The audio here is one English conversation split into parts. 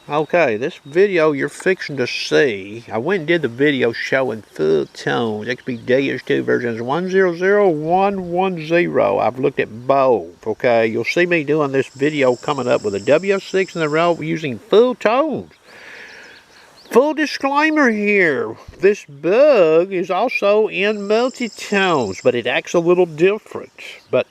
Okay, this video you're fixing to see, I went and did the video showing full tones, XP Deus 2 versions 100110. I've looked at both, okay? You'll see me doing this video coming up with a WS6 in the row using full tones. Full disclaimer here, this bug is also in multi-tones, but it acts a little different. But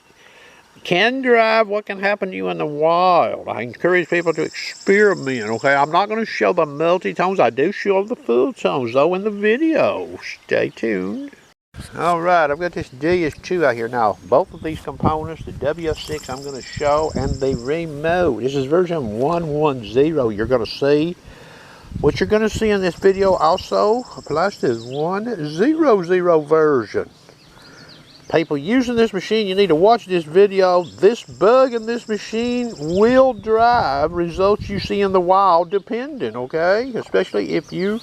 can drive what can happen to you in the wild. I encourage people to experiment, okay? I'm not going to show the multi-tones. I do show the full tones, though, in the video. Stay tuned. Alright, I've got this DS2 out here. Now, both of these components, the WS6 I'm going to show, and the remote. This is version 110 you're going to see. What you're going to see in this video also applies to the 100 version. People using this machine, you need to watch this video. This bug in this machine will drive results you see in the wild dependent, okay? Especially if you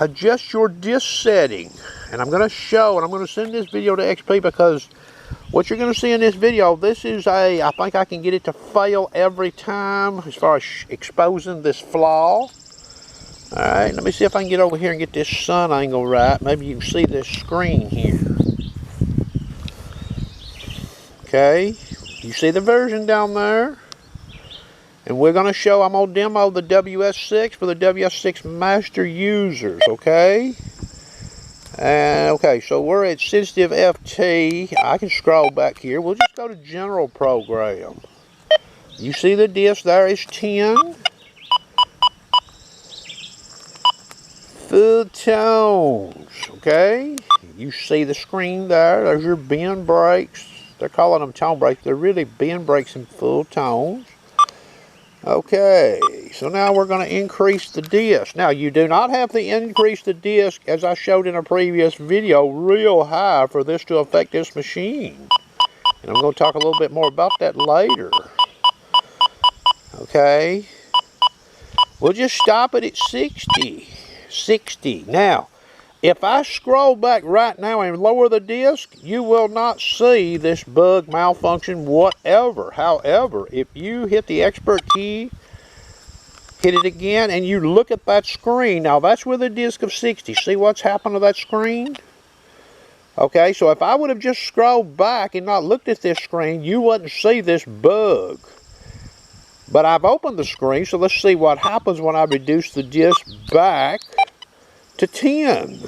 adjust your disc setting. And I'm going to show, and I'm going to send this video to XP because what you're going to see in this video, this is I think I can get it to fail every time as far as exposing this flaw. Alright, let me see if I can get over here and get this sun angle right. Maybe you can see this screen here. Okay, you see the version down there, and we're going to show, I'm going to demo the WS6 for the WS6 master users, okay? And okay, so we're at sensitive FT. I can scroll back here. We'll just go to general program. You see the disc there is 10. Full tones, okay? You see the screen there. There's your bend brakes. They're calling them tone brakes. They're really bend brakes in full tones. Okay, so now we're going to increase the disc. Now, you do not have to increase the disc, as I showed in a previous video, real high for this to affect this machine. And I'm going to talk a little bit more about that later. Okay, we'll just stop it at 60. 60. Now, if I scroll back right now and lower the disc, you will not see this bug malfunction whatever. However, if you hit the expert key, hit it again, and you look at that screen, now that's with a disc of 60. See what's happened to that screen? Okay, so if I would have just scrolled back and not looked at this screen, you wouldn't see this bug. But I've opened the screen, so let's see what happens when I reduce the disc back to 10.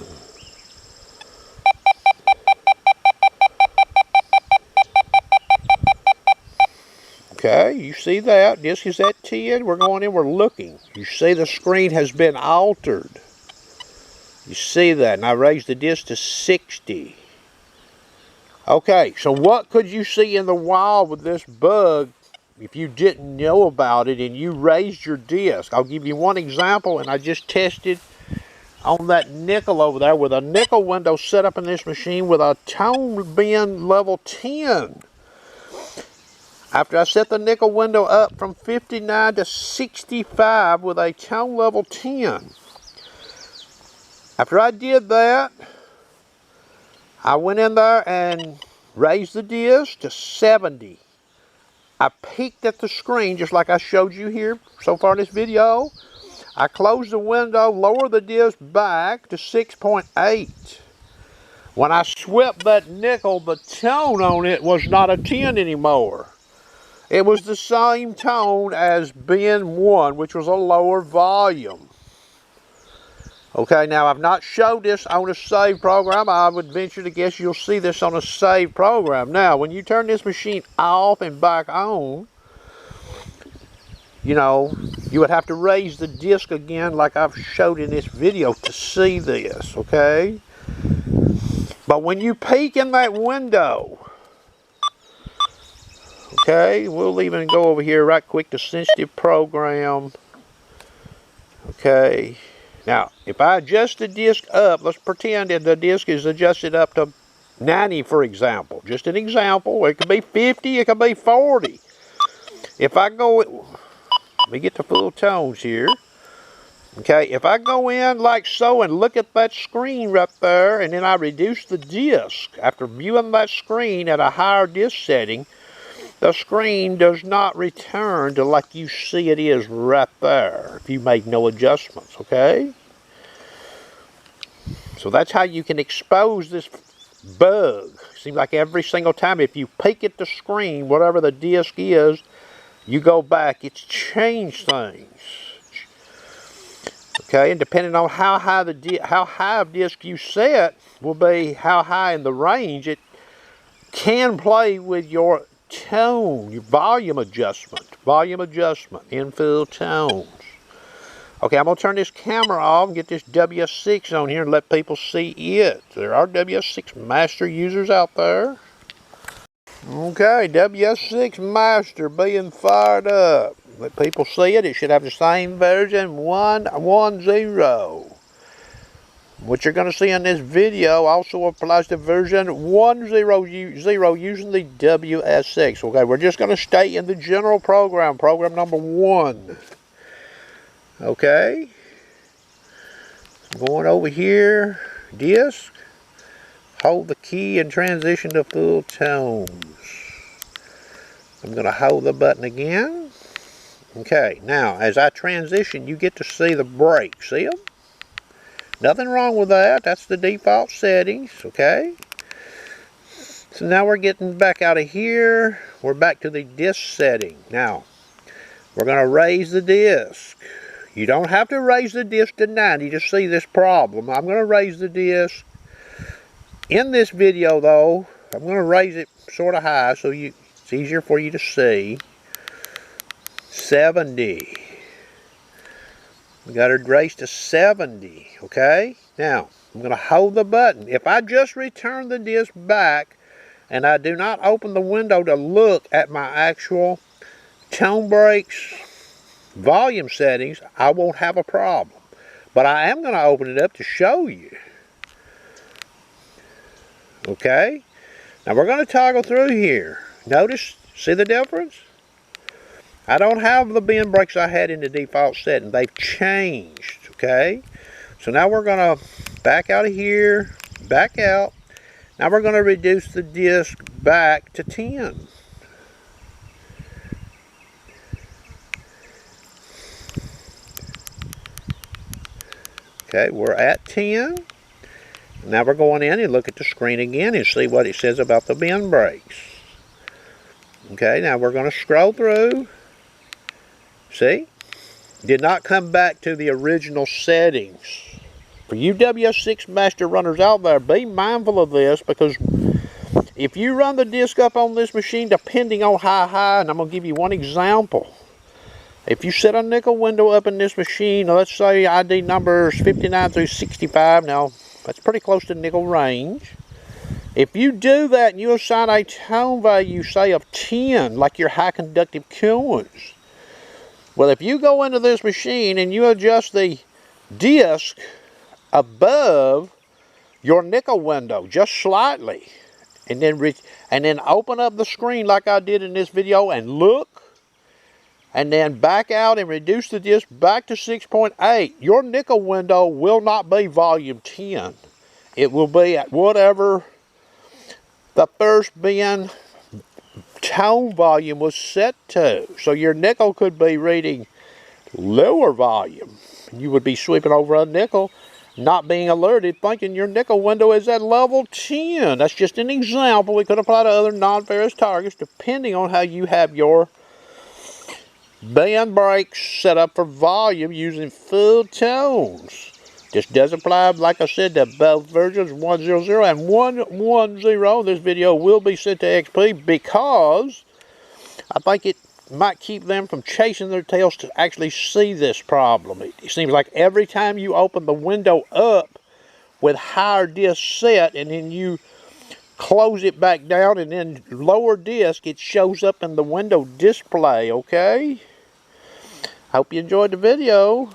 Okay, you see that. Disc is at 10. We're going in, we're looking. You see the screen has been altered. You see that. And I raised the disc to 60. Okay, so what could you see in the wild with this bug if you didn't know about it and you raised your disc? I'll give you one example, and I just tested on that nickel over there with a nickel window set up in this machine with a tone bend level 10. After I set the nickel window up from 59 to 65 with a tone level 10. After I did that, I went in there and raised the disc to 70. I peeked at the screen just like I showed you here so far in this video. I closed the window, lowered the disc back to 6.8. When I swept that nickel, the tone on it was not a 10 anymore. It was the same tone as bin 1, which was a lower volume. Okay, now I've not showed this on a save program. I would venture to guess you'll see this on a save program. Now, when you turn this machine off and back on, you know, you would have to raise the disc again like I've showed in this video to see this, okay? But when you peek in that window, okay, we'll even go over here right quick to sensitive program. Okay, now if I adjust the disc up, let's pretend that the disc is adjusted up to 90, for example. Just an example. It could be 50, it could be 40. If I go... Let me get the full tones here. Okay, if I go in like so and look at that screen right there, and then I reduce the disc after viewing that screen at a higher disc setting, the screen does not return to like you see it is right there if you make no adjustments, okay? So that's how you can expose this bug. Seems like every single time if you peek at the screen, whatever the disc is, you go back, it's changed things. Okay, and depending on how high of disc you set will be how high in the range it can play with your tone, your volume adjustment, in full tones. Okay, I'm going to turn this camera off and get this WS6 on here and let people see it. There are WS6 Master users out there. Okay, WS6 Master being fired up. Let people see it. It should have the same version, 1.10. What you're going to see in this video also applies to version 1.0 using the WS6. Okay, we're just going to stay in the general program number 1. Okay, going over here, disc, hold the key and transition to full tones. I'm going to hold the button again. Okay, now as I transition, you get to see the brakes. See them? Nothing wrong with that. That's the default settings, okay? So now we're getting back out of here. We're back to the disc setting. Now, we're going to raise the disc. You don't have to raise the disc to 90 to see this problem. I'm going to raise the disc. In this video, though, I'm going to raise it sort of high so it's easier for you to see. 70. We got it raised to 70, okay? Now, I'm going to hold the button. If I just return the disc back and I do not open the window to look at my actual tone breaks volume settings, I won't have a problem. But I am going to open it up to show you. Okay? Now we're going to toggle through here. Notice, see the difference? I don't have the bend brakes I had in the default setting. They've changed, okay? So now we're going to back out of here, back out. Now we're going to reduce the disc back to 10. Okay, we're at 10. Now we're going in and look at the screen again and see what it says about the bend brakes. Okay, now we're going to scroll through. See? Did not come back to the original settings. For you WS6 Master runners out there, be mindful of this, because if you run the disc up on this machine, depending on how high, and I'm going to give you one example. If you set a nickel window up in this machine, let's say ID numbers 59 through 65, now that's pretty close to nickel range. If you do that and you assign a tone value, say of 10, like your high conductive coins, well, if you go into this machine and you adjust the disc above your nickel window just slightly, and then open up the screen like I did in this video and look, and then back out and reduce the disc back to 6.8, your nickel window will not be volume 10. It will be at whatever the first bend tone volume was set to. So your nickel could be reading lower volume. You would be sweeping over a nickel, not being alerted, thinking your nickel window is at level 10. That's just an example. It could apply to other non-ferrous targets depending on how you have your bend brakes set up for volume using full tones. This does apply, like I said, to both versions 1.0 and 1.10. This video will be sent to XP because I think it might keep them from chasing their tails to actually see this problem. It seems like every time you open the window up with higher disc set and then you close it back down and then lower disc, it shows up in the window display, okay? Hope you enjoyed the video.